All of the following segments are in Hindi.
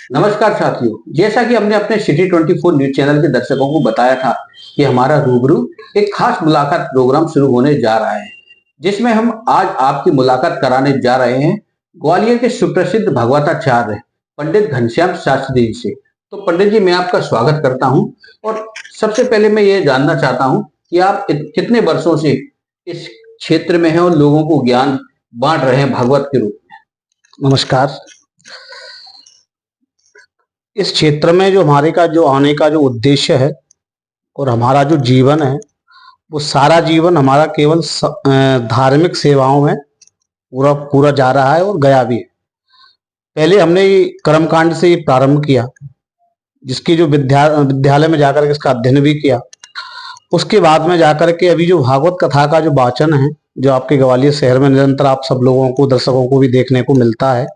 नमस्कार साथियों, जैसा कि हमने अपने सिटी 24 न्यूज चैनल के दर्शकों को बताया था कि हमारा रूबरू एक खास मुलाकात प्रोग्राम शुरू होने जा रहा है, जिसमें हम आज आपकी मुलाकात कराने जा रहे हैं ग्वालियर के सुप्रसिद्ध भगवताचार्य पंडित घनश्याम शास्त्री जी से। तो पंडित जी, मैं आपका स्वागत करता हूं और सबसे पहले मैं ये जानना चाहता हूं कि आप कितने वर्षों से इस क्षेत्र में हैं और लोगों को ज्ञान बांट रहे हैं भागवत के रूप नमस्कार। इस क्षेत्र में जो हमारे का जो आने का जो उद्देश्य है और हमारा जो जीवन है, वो सारा जीवन हमारा केवल धार्मिक सेवाओं में पूरा पूरा जा रहा है और गया भी है। पहले हमने ये कर्मकांड से प्रारंभ किया, जिसकी जो विद्यालय में जाकर के इसका अध्ययन भी किया। उसके बाद में जाकर के अभी जो भागवत कथा का जो वाचन है, जो आपके ग्वालियर शहर में निरंतर आप सब लोगों को, दर्शकों को भी देखने को मिलता है,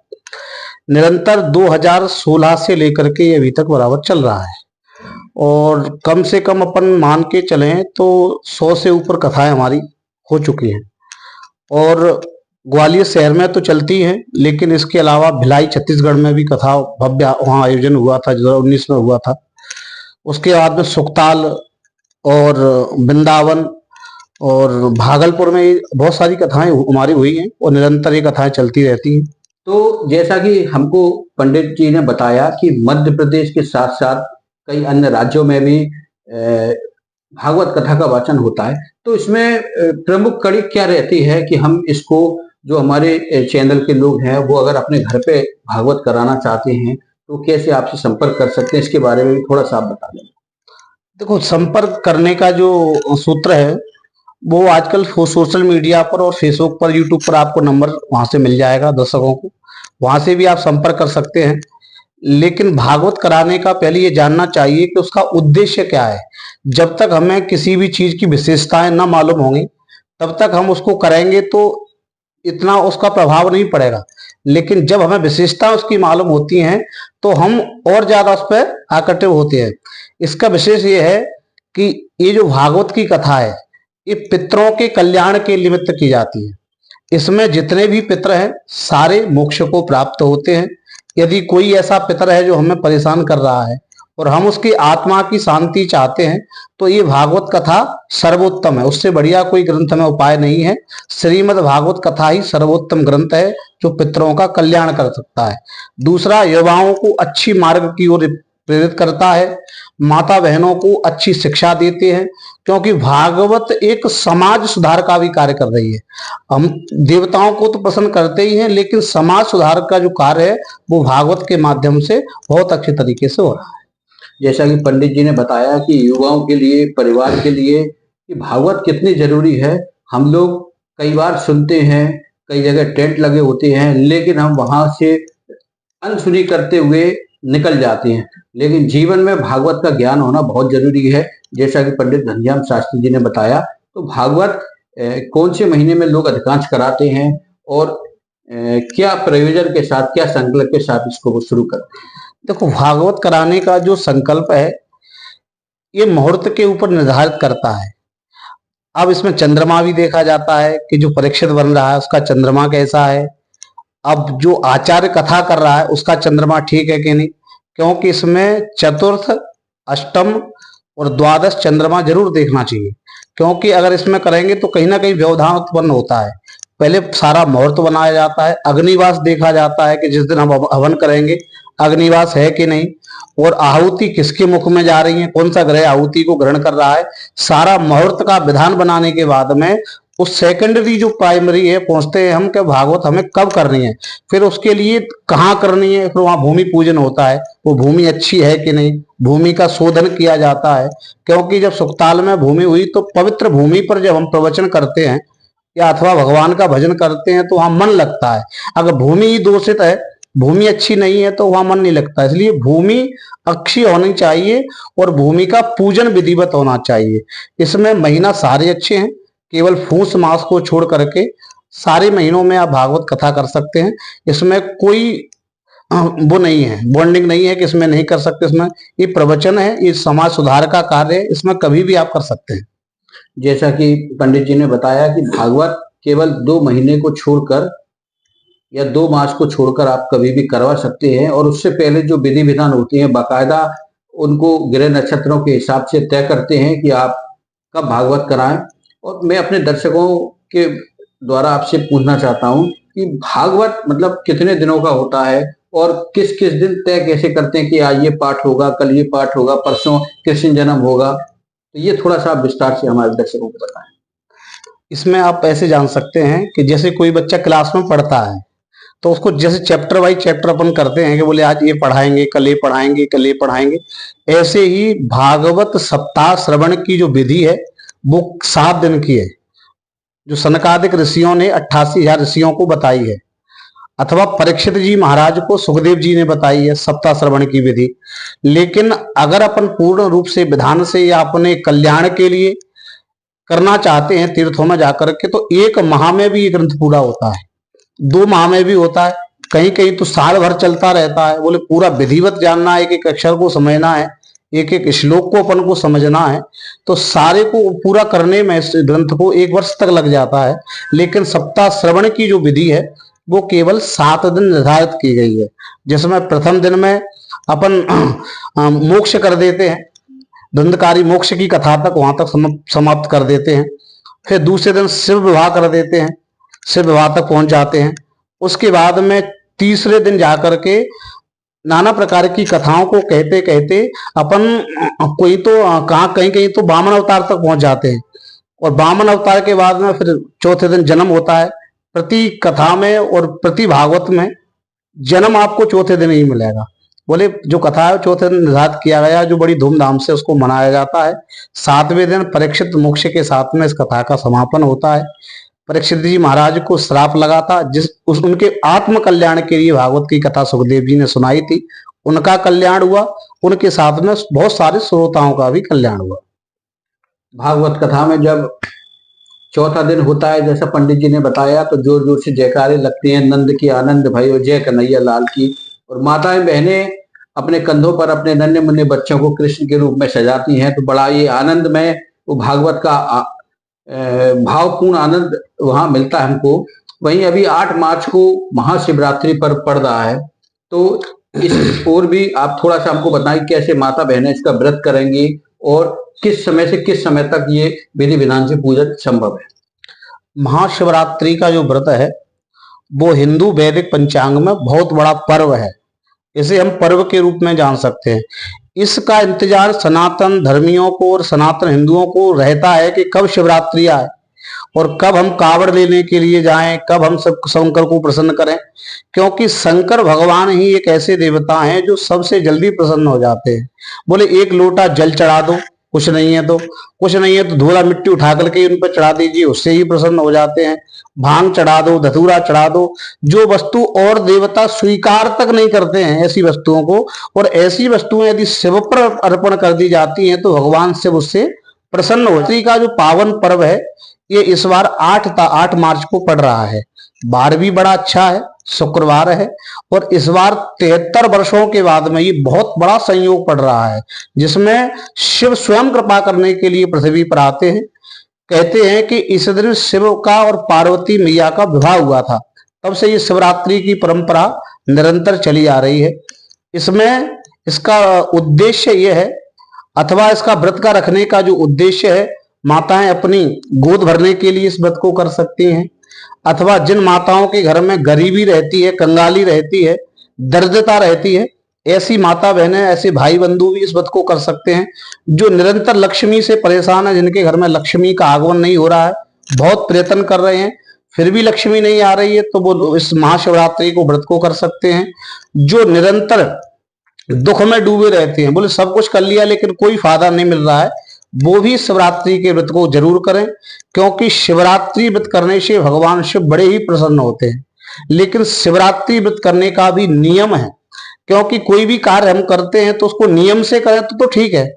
निरंतर 2016 से लेकर के अभी तक बराबर चल रहा है। और कम से कम अपन मान के चलें तो 100 से ऊपर कथाएं हमारी हो चुकी हैं। और ग्वालियर शहर में तो चलती हैं, लेकिन इसके अलावा भिलाई छत्तीसगढ़ में भी कथा भव्य वहाँ आयोजन हुआ था, 2019 में हुआ था। उसके बाद में सुकताल और वृंदावन और भागलपुर में बहुत सारी कथाएं हमारी हुई हैं और निरंतर ये कथाएं चलती रहती हैं। तो जैसा कि हमको पंडित जी ने बताया कि मध्य प्रदेश के साथ साथ कई अन्य राज्यों में भी भागवत कथा का वाचन होता है, तो इसमें प्रमुख कड़ी क्या रहती है कि हम इसको, जो हमारे चैनल के लोग हैं, वो अगर अपने घर पे भागवत कराना चाहते हैं तो कैसे आपसे संपर्क कर सकते हैं, इसके बारे में भी थोड़ा सा आप बता दें। देखो, संपर्क करने का जो सूत्र है वो आजकल सोशल मीडिया पर और फेसबुक पर, यूट्यूब पर आपको नंबर वहां से मिल जाएगा दर्शकों को, वहां से भी आप संपर्क कर सकते हैं। लेकिन भागवत कराने का पहले ये जानना चाहिए कि उसका उद्देश्य क्या है। जब तक हमें किसी भी चीज की विशेषताएं ना मालूम होंगी, तब तक हम उसको करेंगे तो इतना उसका प्रभाव नहीं पड़ेगा। लेकिन जब हमें विशेषता उसकी मालूम होती हैं तो हम और ज्यादा उस पर आकर्षित होते हैं। इसका विशेष ये है कि ये जो भागवत की कथा है, ये पितरों के कल्याण के निमित्त की जाती है। इसमें जितने भी पितर हैं सारे मोक्ष को प्राप्त होते हैं। यदि कोई ऐसा पितर है जो हमें परेशान कर रहा है और हम उसकी आत्मा की शांति चाहते हैं, तो ये भागवत कथा सर्वोत्तम है। उससे बढ़िया कोई ग्रंथ में उपाय नहीं है। श्रीमद् भागवत कथा ही सर्वोत्तम ग्रंथ है जो पितरों का कल्याण कर सकता है। दूसरा, युवाओं को अच्छी मार्ग की ओर प्रेरित करता है, माता बहनों को अच्छी शिक्षा देते हैं, क्योंकि भागवत एक समाज सुधार का भी कार्य कर रही है। हम देवताओं को तो प्रसन्न करते ही हैं, लेकिन समाज सुधार का जो कार्य है वो भागवत के माध्यम से बहुत अच्छे तरीके से हो रहा है। जैसा कि पंडित जी ने बताया कि युवाओं के लिए, परिवार के लिए कि भागवत कितनी जरूरी है, हम लोग कई बार सुनते हैं, कई जगह टेंट लगे होते हैं, लेकिन हम वहां से अनसुनी करते हुए निकल जाते हैं। लेकिन जीवन में भागवत का ज्ञान होना बहुत जरूरी है। जैसा कि पंडित घनश्याम शास्त्री जी ने बताया, तो भागवत कौन से महीने में लोग अधिकांश कराते हैं और क्या प्रयोजन के साथ, क्या संकल्प के साथ इसको वो शुरू करते हैं। देखो, भागवत कराने का जो संकल्प है ये मुहूर्त के ऊपर निर्धारित करता है। अब इसमें चंद्रमा भी देखा जाता है कि जो परीक्षित बन रहा है उसका चंद्रमा कैसा है। अब जो आचार्य कथा कर रहा है उसका चंद्रमा ठीक है कि नहीं, क्योंकि इसमें चतुर्थ, अष्टम और द्वादश चंद्रमा जरूर देखना चाहिए। क्योंकि अगर इसमें करेंगे तो कहीं ना कहीं व्यवधान उत्पन्न होता है। पहले सारा मुहूर्त बनाया जाता है, अग्निवास देखा जाता है कि जिस दिन हम हवन करेंगे अग्निवास है कि नहीं, और आहुति किसके मुख में जा रही है, कौन सा ग्रह आहुति को ग्रहण कर रहा है। सारा मुहूर्त का विधान बनाने के बाद में उस सेकेंडरी जो प्राइमरी है पहुंचते हैं हम कि भागवत हमें कब करनी है, फिर उसके लिए कहाँ करनी है। फिर वहां भूमि पूजन होता है, वो भूमि अच्छी है कि नहीं, भूमि का शोधन किया जाता है। क्योंकि जब सुकताल में भूमि हुई तो पवित्र भूमि पर जब हम प्रवचन करते हैं या अथवा भगवान का भजन करते हैं तो वहां मन लगता है। अगर भूमि ही दूषित है, भूमि अच्छी नहीं है, तो वहां मन नहीं लगता। इसलिए भूमि अच्छी होनी चाहिए और भूमि का पूजन विधिवत होना चाहिए। इसमें महीना सारे अच्छे हैं, केवल फूस मास को छोड़ करके सारे महीनों में आप भागवत कथा कर सकते हैं। इसमें कोई वो नहीं है, बॉन्डिंग नहीं है कि इसमें नहीं कर सकते। इसमें ये प्रवचन है, ये समाज सुधार का कार्य है, इसमें कभी भी आप कर सकते हैं। जैसा कि पंडित जी ने बताया कि भागवत केवल 2 महीने को छोड़कर या 2 मास को छोड़कर आप कभी भी करवा सकते हैं। और उससे पहले जो विधि विधान होती हैं बाकायदा उनको ग्रह नक्षत्रों के हिसाब से तय करते हैं कि आप कब भागवत कराएं। और मैं अपने दर्शकों के द्वारा आपसे पूछना चाहता हूं कि भागवत मतलब कितने दिनों का होता है और किस किस दिन तय कैसे करते हैं कि आज ये पाठ होगा, कल ये पाठ होगा, परसों कृष्ण जन्म होगा। तो ये थोड़ा सा विस्तार से हमारे दर्शकों को बताएं। इसमें आप ऐसे जान सकते हैं कि जैसे कोई बच्चा क्लास में पढ़ता है तो उसको जैसे चैप्टर वाइज चैप्टर अपन करते हैं कि बोले आज ये पढ़ाएंगे, कल ये पढ़ाएंगे, कल ये पढ़ाएंगे, ऐसे ही भागवत सप्ताह श्रवण की जो विधि है वो 7 दिन की है, जो सनकादिक ऋषियों ने 88,000 ऋषियों को बताई है, अथवा परीक्षित जी महाराज को सुखदेव जी ने बताई है सप्ताह श्रवण की विधि। लेकिन अगर अपन पूर्ण रूप से विधान से या अपने कल्याण के लिए करना चाहते हैं तीर्थों में जाकर के, तो 1 माह में भी ये ग्रंथ पूरा होता है, 2 माह में भी होता है, कहीं कहीं तो साल भर चलता रहता है। बोले पूरा विधिवत जानना है, एक एक अक्षर को समझना है, एक एक श्लोक को अपन को समझना है, तो सारे को पूरा करने में इस ग्रंथ को 1 वर्ष तक लग जाता है। लेकिन सप्ताह श्रवण की जो विधि है वो केवल 7 दिन निर्धारित की गई है, जिसमें प्रथम दिन में अपन मोक्ष कर देते हैं, धुंधकारी मोक्ष की कथा तक वहां तक समाप्त कर देते हैं। फिर दूसरे दिन शिव विवाह कर देते हैं, शिव विवाह तक पहुंच जाते हैं। उसके बाद में तीसरे दिन जाकर के नाना प्रकार की कथाओं को कहते कहते अपन कोई तो कहीं कहीं तो वामन अवतार तक पहुंच जाते हैं। और वामन अवतार के बाद में फिर चौथे दिन जन्म होता है। प्रति कथा में और प्रति भागवत में जन्म आपको चौथे दिन ही मिलेगा। बोले जो कथा है चौथे दिन निर्धारित किया गया, जो बड़ी धूमधाम से उसको मनाया जाता है। 7वें दिन परीक्षित मोक्ष के साथ में इस कथा का समापन होता है। परीक्षित जी महाराज को श्राप लगा था, उनके आत्म कल्याण के लिए भागवत की कथा सुखदेव जी ने सुनाई थी, उनका कल्याण हुआ, उनके साथ में बहुत सारे श्रोताओं का भी कल्याण हुआ। भागवत कथा में जब चौथा दिन होता है, जैसा पंडित जी ने बताया, तो जोर जोर से जयकारे लगते हैं, नंद की आनंद भयो जय कन्हैया लाल की। और माताएं बहनें अपने कंधों पर अपने नन्हे मुन्ने बच्चों को कृष्ण के रूप में सजाती हैं। तो बड़ा ये आनंद में वो भागवत का भावपूर्ण आनंद वहां मिलता है हमको। वहीं अभी 8 मार्च को महाशिवरात्रि पर्व पड़ रहा है, तो इस और भी आप थोड़ा सा हमको बताएं कैसे माता बहनें इसका व्रत करेंगी और किस समय से किस समय तक ये विधि विधान से पूजन संभव है। महाशिवरात्रि का जो व्रत है वो हिंदू वैदिक पंचांग में बहुत बड़ा पर्व है, इसे हम पर्व के रूप में जान सकते हैं। इसका इंतजार सनातन धर्मियों को और सनातन हिंदुओं को रहता है कि कब शिवरात्रि आए और कब हम कावड़ लेने के लिए जाएं, कब हम सब शंकर को प्रसन्न करें, क्योंकि शंकर भगवान ही एक ऐसे देवता हैं जो सबसे जल्दी प्रसन्न हो जाते हैं। बोले 1 लोटा जल चढ़ा दो, कुछ नहीं है तो धूला मिट्टी उठा करके उन पर चढ़ा दीजिए, उससे ही प्रसन्न हो जाते हैं। भांग चढ़ा दो, धतूरा चढ़ा दो, जो वस्तु और देवता स्वीकार तक नहीं करते हैं ऐसी वस्तुओं को, और ऐसी वस्तुएं यदि शिव पर अर्पण कर दी जाती हैं तो भगवान शिव उससे प्रसन्न होते। का जो पावन पर्व है ये इस बार 8 मार्च को पड़ रहा है। बार भी बड़ा अच्छा है, शुक्रवार है, और इस बार 73 वर्षों के बाद में ये बहुत बड़ा संयोग पड़ रहा है, जिसमें शिव स्वयं कृपा करने के लिए पृथ्वी पर आते हैं। कहते हैं कि इस दिन शिव का और पार्वती मैया का विवाह हुआ था, तब से ये शिवरात्रि की परंपरा निरंतर चली आ रही है। इसमें इसका उद्देश्य यह है, अथवा इसका व्रत का रखने का जो उद्देश्य है, माताएं अपनी गोद भरने के लिए इस व्रत को कर सकती हैं, अथवा जिन माताओं के घर में गरीबी रहती है, कंगाली रहती है, दरिद्रता रहती है, ऐसी माता बहनें, ऐसे भाई बंधु भी इस व्रत को कर सकते हैं। जो निरंतर लक्ष्मी से परेशान है, जिनके घर में लक्ष्मी का आगमन नहीं हो रहा है, बहुत प्रयत्न कर रहे हैं फिर भी लक्ष्मी नहीं आ रही है, तो वो इस महाशिवरात्रि को व्रत को कर सकते हैं। जो निरंतर दुख में डूबे रहते हैं, बोले सब कुछ कर लिया लेकिन कोई फायदा नहीं मिल रहा है, वो भी शिवरात्रि के व्रत को जरूर करें, क्योंकि शिवरात्रि व्रत करने से भगवान शिव बड़े ही प्रसन्न होते हैं। लेकिन शिवरात्रि व्रत करने का भी नियम है, क्योंकि कोई भी कार्य हम करते हैं तो उसको नियम से करें तो ठीक है,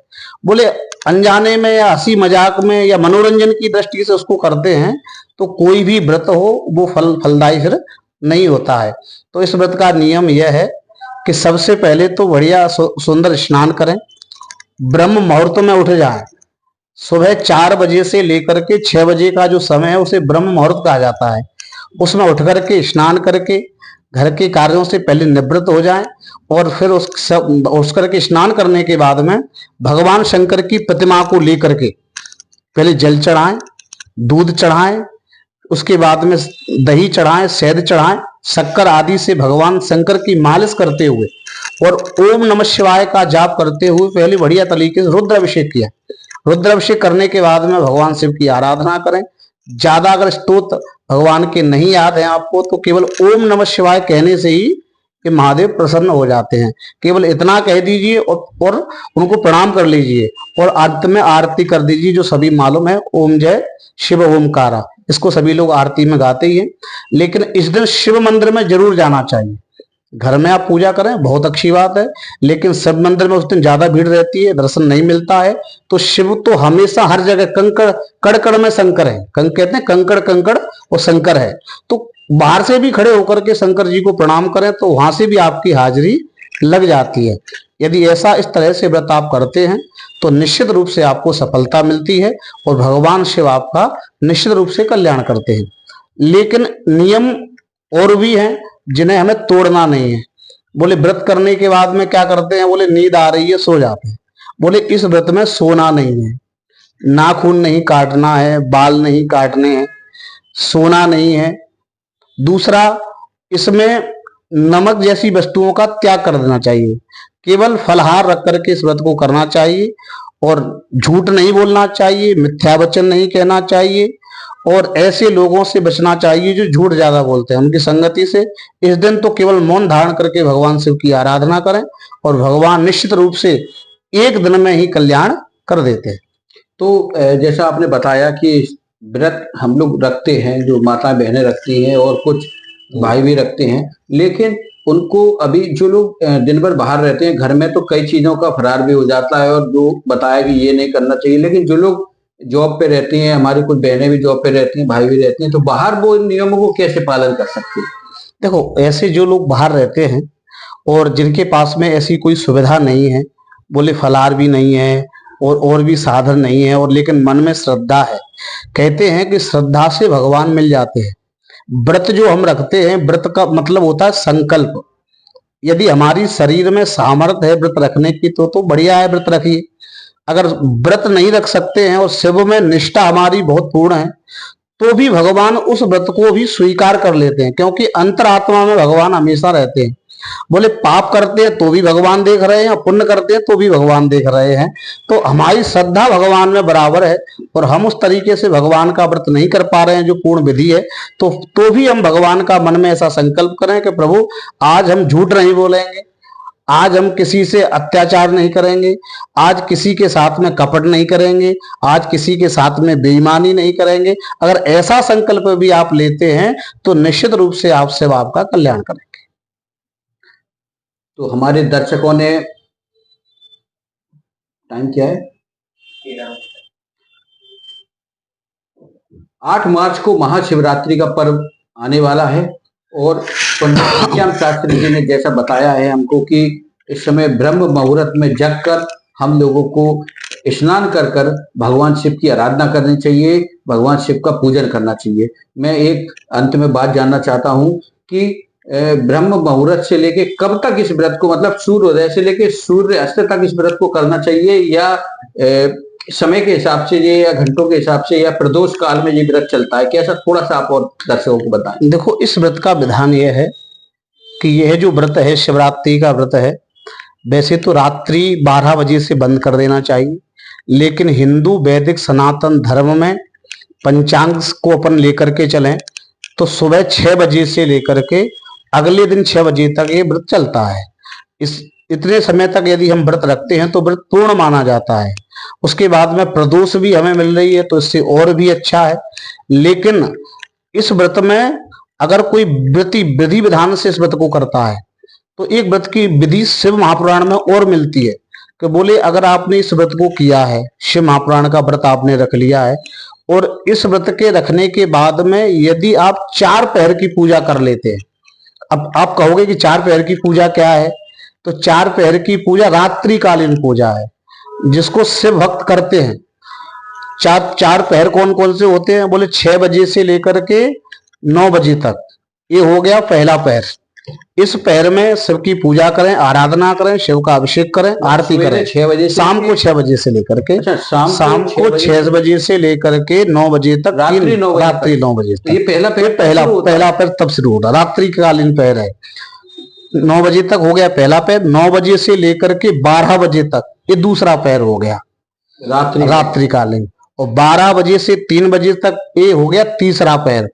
बोले अनजाने में या हंसी मजाक में या मनोरंजन की दृष्टि से उसको करते हैं तो कोई भी व्रत हो वो फलदायी फिर नहीं होता है। तो इस व्रत का नियम यह है कि सबसे पहले तो बढ़िया सुंदर स्नान करें, ब्रह्म मुहूर्त में उठ जाएं। सुबह 4 बजे से लेकर के 6 बजे का जो समय है उसे ब्रह्म मुहूर्त कहा जाता है। उसमें उठ करके स्नान करके घर के कार्यों से पहले निवृत्त हो जाएं और फिर उस करके स्नान करने के बाद में भगवान शंकर की प्रतिमा को लेकर के पहले जल चढ़ाएं, दूध चढ़ाएं, उसके बाद में दही चढ़ाएं, शहद चढ़ाएं, शक्कर आदि से भगवान शंकर की मालिश करते हुए और ओम नमः शिवाय का जाप करते हुए पहले बढ़िया तरीके से रुद्राभिषेक किया। रुद्राभिषेक करने के बाद में भगवान शिव की आराधना करें। ज्यादा अगर स्तोत्र भगवान के नहीं याद है आपको तो केवल ओम नमः शिवाय कहने से ही कि महादेव प्रसन्न हो जाते हैं। केवल इतना कह दीजिए और उनको प्रणाम कर लीजिए और अंत में आरती कर दीजिए, जो सभी मालूम है, ओम जय शिव ओमकारा, इसको सभी लोग आरती में गाते ही हैं। लेकिन इस दिन शिव मंदिर में जरूर जाना चाहिए। घर में आप पूजा करें बहुत अच्छी बात है, लेकिन शिव मंदिर में उस दिन ज्यादा भीड़ रहती है, दर्शन नहीं मिलता है। तो शिव तो हमेशा हर जगह कंकड़ कड़कड़ में शंकर है, कहते हैं कंकड़ कंकड़ और शंकर है। तो बाहर से भी खड़े होकर के शंकर जी को प्रणाम करें तो वहां से भी आपकी हाजिरी लग जाती है। यदि ऐसा इस तरह से व्रत आप करते हैं तो निश्चित रूप से आपको सफलता मिलती है और भगवान शिव आपका निश्चित रूप से कल्याण करते हैं। लेकिन नियम और भी हैं जिन्हें हमें तोड़ना नहीं है। बोले व्रत करने के बाद में क्या करते हैं, बोले नींद आ रही है सो जाते हैं। बोले इस व्रत में सोना नहीं है, नाखून नहीं काटना है, बाल नहीं काटने हैं, सोना नहीं है। दूसरा, इसमें नमक जैसी वस्तुओं का त्याग कर देना चाहिए। केवल फलहार रख करके इस व्रत को करना चाहिए और झूठ नहीं बोलना चाहिए, मिथ्या वचन नहीं कहना चाहिए और ऐसे लोगों से बचना चाहिए जो झूठ ज्यादा बोलते हैं, उनकी संगति से। इस दिन तो केवल मौन धारण करके भगवान शिव की आराधना करें और भगवान निश्चित रूप से एक दिन में ही कल्याण कर देते हैं। तो जैसा आपने बताया कि व्रत हम लोग रखते हैं, जो माता बहनें रखती हैं और कुछ भाई भी रखते हैं, लेकिन उनको अभी जो लोग दिन भर बाहर रहते हैं, घर में तो कई चीजों का फरार भी हो जाता है और जो बताया कि ये नहीं करना चाहिए। लेकिन जो लोग जॉब पे रहती हैं, हमारी कुछ बहनें भी जॉब पे रहती हैं, भाई भी रहते हैं, तो बाहर वो इन नियमों को कैसे पालन कर सकते हैं? देखो, ऐसे जो लोग बाहर रहते हैं और जिनके पास में ऐसी कोई सुविधा नहीं है, बोले फलार भी नहीं है और भी साधन नहीं है, और लेकिन मन में श्रद्धा है। कहते हैं कि श्रद्धा से भगवान मिल जाते हैं। व्रत जो हम रखते हैं, व्रत का मतलब होता है संकल्प। यदि हमारी शरीर में सामर्थ्य है व्रत रखने की तो बढ़िया है, व्रत रखिए। अगर व्रत नहीं रख सकते हैं और शिव में निष्ठा हमारी बहुत पूर्ण है तो भी भगवान उस व्रत को भी स्वीकार कर लेते हैं, क्योंकि अंतरात्मा में भगवान हमेशा रहते हैं। बोले पाप करते हैं तो भी भगवान देख रहे हैं और पुण्य करते हैं तो भी भगवान देख रहे हैं। तो हमारी श्रद्धा भगवान में बराबर है और हम उस तरीके से भगवान का व्रत नहीं कर पा रहे हैं जो पूर्ण विधि है, तो भी हम भगवान का मन में ऐसा संकल्प करें कि प्रभु आज हम झूठ नहीं बोलेंगे, आज हम किसी से अत्याचार नहीं करेंगे, आज किसी के साथ में कपट नहीं करेंगे, आज किसी के साथ में बेईमानी नहीं करेंगे। अगर ऐसा संकल्प भी आप लेते हैं तो निश्चित रूप से आप शिव आपका कल्याण करेंगे। तो हमारे दर्शकों ने, टाइम क्या है, 8 मार्च को महाशिवरात्रि का पर्व आने वाला है और पंडित श्याम शास्त्री जी ने जैसा बताया है हमको कि इस समय ब्रह्म मुहूर्त में जग कर हम लोगों को स्नान कर कर भगवान शिव की आराधना करनी चाहिए, भगवान शिव का पूजन करना चाहिए। मैं एक अंत में बात जानना चाहता हूं कि ब्रह्म मुहूर्त से लेके कब तक इस व्रत को, मतलब सूर्योदय से लेके सूर्य अस्त तक इस व्रत को करना चाहिए, या समय के हिसाब से ये, या घंटों के हिसाब से, या प्रदोष काल में ये व्रत चलता है, कैसा, थोड़ा सा आप और दर्शकों को बताएं। देखो, इस व्रत का विधान यह है कि यह जो व्रत है शिवरात्रि का व्रत है, वैसे तो रात्रि 12 बजे से बंद कर देना चाहिए, लेकिन हिंदू वैदिक सनातन धर्म में पंचांग को अपन लेकर के चलें तो सुबह 6 बजे से लेकर के अगले दिन 6 बजे तक ये व्रत चलता है। इतने समय तक यदि हम व्रत रखते हैं तो व्रत पूर्ण माना जाता है। उसके बाद में प्रदोष भी हमें मिल रही है तो इससे और भी अच्छा है। लेकिन इस व्रत में अगर कोई विधि विधान से इस व्रत को करता है तो एक व्रत की विधि शिव महापुराण में और मिलती है कि बोले अगर आपने इस व्रत को किया है, शिव महापुराण का व्रत आपने रख लिया है और इस व्रत के रखने के बाद में यदि आप 4 पहर की पूजा कर लेते हैं। अब आप कहोगे कि 4 पहर की पूजा क्या है, तो 4 पहर की पूजा रात्रिकालीन पूजा है जिसको शिव भक्त करते हैं। 4 पहर कौन कौन से होते हैं, बोले 6 बजे से लेकर के 9 बजे तक, ये हो गया पहला पहर। इस पैर में शिव की पूजा करें, आराधना करें, शिव का अभिषेक करें, आरती करें 6 बजे शाम को 6 बजे से लेकर के। अच्छा, शाम को 6 बजे से लेकर के 9 बजे तक, रात्रि 9 बजे तक। ये पहला पैर तब शुरू होता, रात्रि कालीन पैर है। 9 बजे तक हो गया पहला पैर, 9 बजे से लेकर के 12 बजे तक ये दूसरा पैर हो गया रात्रि कालीन, और 12 बजे से 3 बजे तक ये हो गया तीसरा पैर,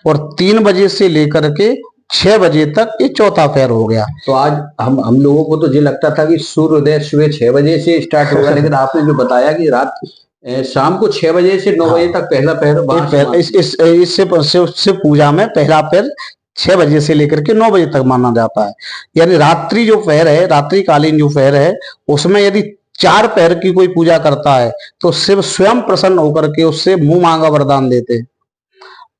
और 3 बजे से लेकर के 6 बजे तक ये चौथा पैर हो गया। तो आज हम लोगों को तो ये लगता था कि सूर्योदय सुबह 6 बजे से स्टार्ट होगा, लेकिन आपने जो बताया कि रात शाम को 6 बजे से 9 बजे तक पहला पैर, इससे पूजा में पहला पैर 6 बजे से लेकर के 9 बजे तक माना जाता है। यानी रात्रि जो पैर है, रात्रि कालीन जो पैर है, उसमें यदि 4 पैर की कोई पूजा करता है तो शिव स्वयं प्रसन्न होकर के उससे मुंह मांगा वरदान देते हैं।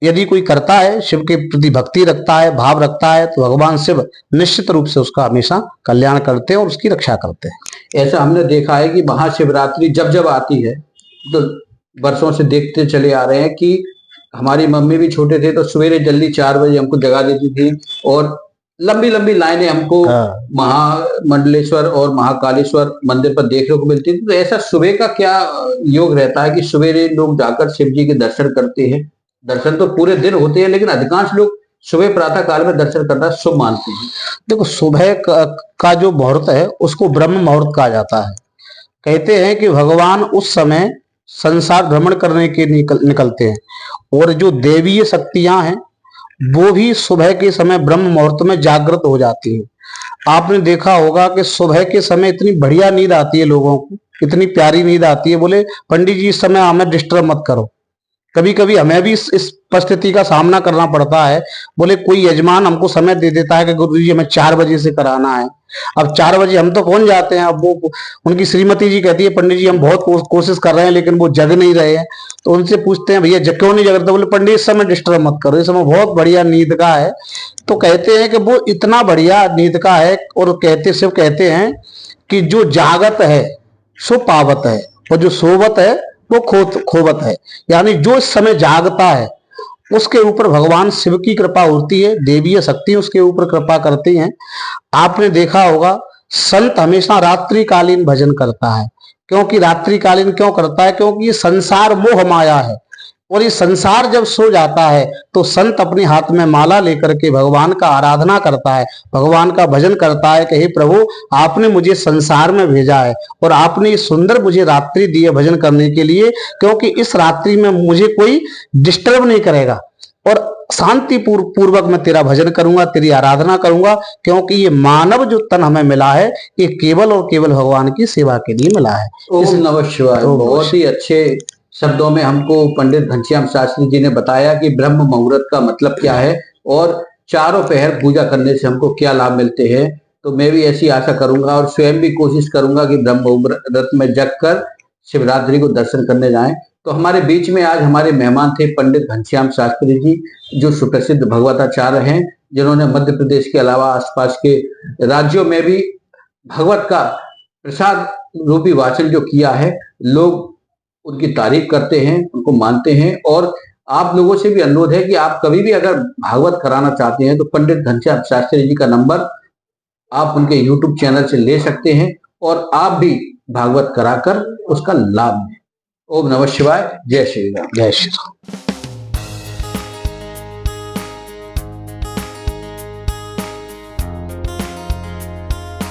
यदि कोई करता है, शिव के प्रति भक्ति रखता है, भाव रखता है, तो भगवान शिव निश्चित रूप से उसका हमेशा कल्याण करते हैं और उसकी रक्षा करते हैं। ऐसा हमने देखा है कि महाशिवरात्रि जब जब आती है तो वर्षों से देखते चले आ रहे हैं कि हमारी मम्मी भी छोटे थे तो सवेरे जल्दी 4 बजे हमको जगा देती थी, और लंबी लंबी लाइनें हमको महामंडलेश्वर और महाकालेश्वर मंदिर पर देखने को मिलती थी। तो ऐसा सुबह का क्या योग रहता है कि सवेरे लोग जाकर शिव जी के दर्शन करते हैं? दर्शन तो पूरे दिन होते हैं, लेकिन अधिकांश लोग सुबह प्रातः काल में दर्शन करना शुभ मानते हैं। देखो, सुबह का जो मुहूर्त है उसको ब्रह्म मुहूर्त कहा जाता है। कहते हैं कि भगवान उस समय संसार भ्रमण करने के निकलते हैं, और जो देवीय शक्तियां हैं वो भी सुबह के समय ब्रह्म मुहूर्त में जागृत हो जाती हैं। आपने देखा होगा कि सुबह के समय इतनी बढ़िया नींद आती है लोगों को, इतनी प्यारी नींद आती है, बोले पंडित जी इस समय हमें डिस्टर्ब मत करो। कभी कभी हमें भी इस परिस्थिति का सामना करना पड़ता है। बोले कोई यजमान हमको समय दे देता है कि गुरु जी हमें 4 बजे से कराना है। अब 4 बजे हम तो कौन जाते हैं, अब वो उनकी श्रीमती जी कहती है पंडित जी हम बहुत कोशिश कर रहे हैं लेकिन वो जग नहीं रहे हैं। तो उनसे पूछते हैं भैया क्यों नहीं जग रहे? बोले पंडित इस समय डिस्टर्ब मत करो, इस समय बहुत बढ़िया नींद का है। तो कहते हैं कि वो इतना बढ़िया नींद का है, और सिर्फ कहते हैं कि जो जागत है सो पावत है, और जो सोवत है वो खोवत है। यानी जो इस समय जागता है उसके ऊपर भगवान शिव की कृपा होती है, देवीय शक्ति उसके ऊपर कृपा करती हैं। आपने देखा होगा संत हमेशा रात्रिकालीन भजन करता है। क्योंकि रात्रिकालीन क्यों करता है? क्योंकि ये संसार मोह माया है, और ये संसार जब सो जाता है तो संत अपने हाथ में माला लेकर के भगवान का आराधना करता है, भगवान का भजन करता है कि हे प्रभु आपने मुझे संसार में भेजा है, और आपने सुंदर मुझे रात्रि दी है भजन करने के लिए, क्योंकि इस रात्रि में मुझे कोई डिस्टर्ब नहीं करेगा, और शांति पूर्वक मैं तेरा भजन करूंगा, तेरी आराधना करूंगा। क्योंकि ये मानव जो तन हमें मिला है ये केवल और केवल भगवान की सेवा के लिए मिला है। ओम नमः शिवाय। बहुत ही अच्छे शब्दों में हमको पंडित घनश्याम शास्त्री जी ने बताया कि ब्रह्म मुहूर्त का मतलब क्या है, और चारों पहर पूजा करने से हमको क्या लाभ मिलते हैं। तो मैं भी ऐसी आशा करूंगा और स्वयं भी कोशिश करूंगा कि ब्रह्म मुहूर्त में जगकर शिवरात्रि को दर्शन करने जाएं। तो हमारे बीच में आज हमारे मेहमान थे पंडित घनश्याम शास्त्री जी, जो सुप्रसिद्ध भगवताचार्य हैं, जिन्होंने मध्य प्रदेश के अलावा आसपास के राज्यों में भी भगवत का प्रसाद रूपी वाचन जो किया है, लोग उनकी तारीफ करते हैं, उनको मानते हैं। और आप लोगों से भी अनुरोध है कि आप कभी भी अगर भागवत कराना चाहते हैं तो पंडित घनश्याम शास्त्री जी का नंबर आप उनके YouTube चैनल से ले सकते हैं, और आप भी भागवत कराकर उसका लाभ लें। ओम नमः शिवाय। जय श्री राम। जय श्री राम।